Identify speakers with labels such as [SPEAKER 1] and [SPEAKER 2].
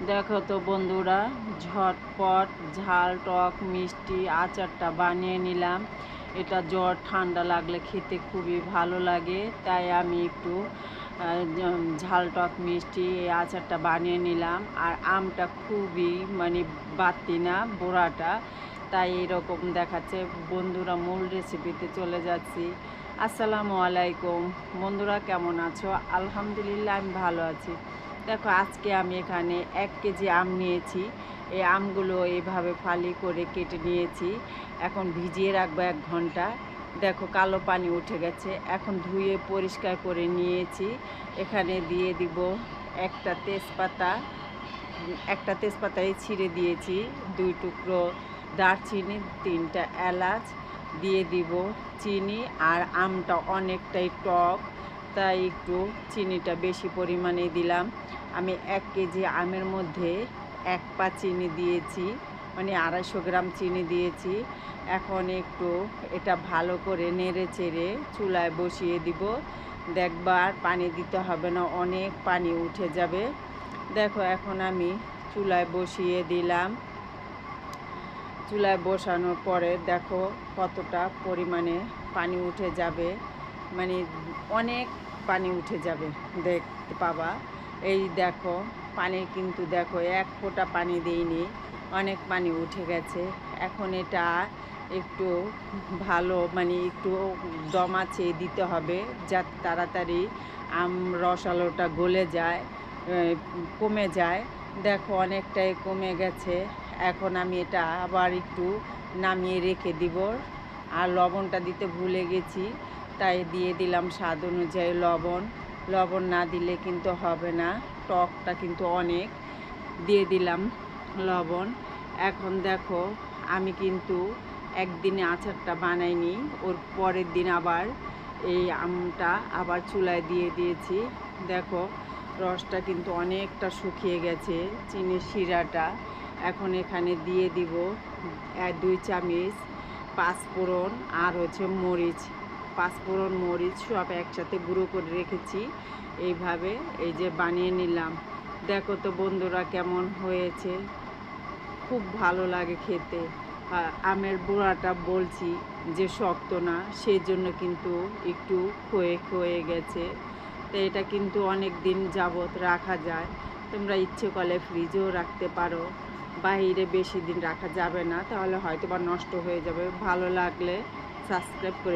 [SPEAKER 1] দেখো তো বন্ধুরা, ঝটপট ঝাল টক মিষ্টি আচারটা বানিয়ে নিলাম। এটা জ্বর ঠান্ডা লাগলে খেতে খুবই ভালো লাগে, তাই আমি একটু ঝাল টক মিষ্টি এই আচারটা বানিয়ে নিলাম। আর আমটা খুবই বাড়তি না, বোড়াটা, তাই এরকম দেখাচ্ছে। বন্ধুরা, মূল রেসিপিতে চলে যাচ্ছি। আসসালামু আলাইকুম বন্ধুরা, কেমন আছো? আলহামদুলিল্লাহ, আমি ভালো আছি। দেখো, আজকে আমি এখানে 1 কেজি আম নিয়েছি। এই আমগুলো এইভাবে ফালি করে কেটে নিয়েছি। এখন ভিজিয়ে রাখবো 1 ঘন্টা। দেখো, কালো পানি উঠে গেছে। এখন ধুয়ে পরিষ্কার করে নিয়েছি। এখানে দিয়ে দিব একটা তেজপাতায় ছিঁড়ে দিয়েছি, 2 টুকরো দারচিনি, 3টা এলাচ দিয়ে দিব, চিনি। আর আমটা অনেকটাই টক, তাই একটু চিনিটা বেশি পরিমাণে দিলাম। আমি 1 কেজি আমের মধ্যে 1 পা চিনি দিয়েছি, 250 গ্রাম চিনি দিয়েছি। এখন একটু এটা ভালো করে নেড়ে চেড়ে চুলায় বসিয়ে দিব। দেখবা আর পানি দিতে হবে না, অনেক পানি উঠে যাবে। দেখো, এখন আমি চুলায় বসিয়ে দিলাম। চুলায় বসানোর পরে দেখো কতটা পরিমাণে পানি উঠে যাবে, অনেক পানি উঠে যাবে, দেখতে পাবা। এই দেখো, পানি কিন্তু দেখো 1 ফোঁটা পানি দিইনি, অনেক পানি উঠে গেছে। এখন এটা একটু ভালো একটু দম আঁচে দিতে হবে, যাতে তাড়াতাড়ি রসালোটা গলে যায়, কমে যায়। দেখো, অনেকটাই কমে গেছে। এখন আমি এটা আবার একটু নামিয়ে রেখে দিব। আর লবণটা দিতে ভুলে গেছি, তাই দিয়ে দিলাম স্বাদ অনুযায়ী লবণ। লবণ না দিলে কিন্তু হবে না, টকটা কিন্তু অনেক। দিয়ে দিলাম লবণ। এখন দেখো, আমি কিন্তু একদিনে আচারটা বানাইনি, ওর পরের দিন আবার এই আমটা আবার চুলায় দিয়ে দিয়েছি। দেখো, রসটা কিন্তু অনেকটা শুকিয়ে গেছে, চিনির শিরাটা। এখন এখানে দিয়ে দিব 2 চামচ পাঁচফোড়ন আর মরিচ। পাঁচফোড়ন মরিচ সব একসাথে গুঁড়ো করে রেখেছি। এইভাবে এই যে বানিয়ে নিলাম। দেখো তো বন্ধুরা, কেমন হয়েছে। খুব ভালো লাগে খেতে। আমের বোড়াটা বলছি যে শক্ত না, সেই জন্য কিন্তু একটু ক্ষয়ে ক্ষয়ে গেছে। তো এটা কিন্তু অনেক দিন যাবৎ রাখা যায়। তোমরা ইচ্ছে করলে ফ্রিজেও রাখতে পারো। বাইরে বেশি দিন রাখা যাবে না, তাহলে হয়তো বা নষ্ট হয়ে যাবে। ভালো লাগলে সাবস্ক্রাইব করে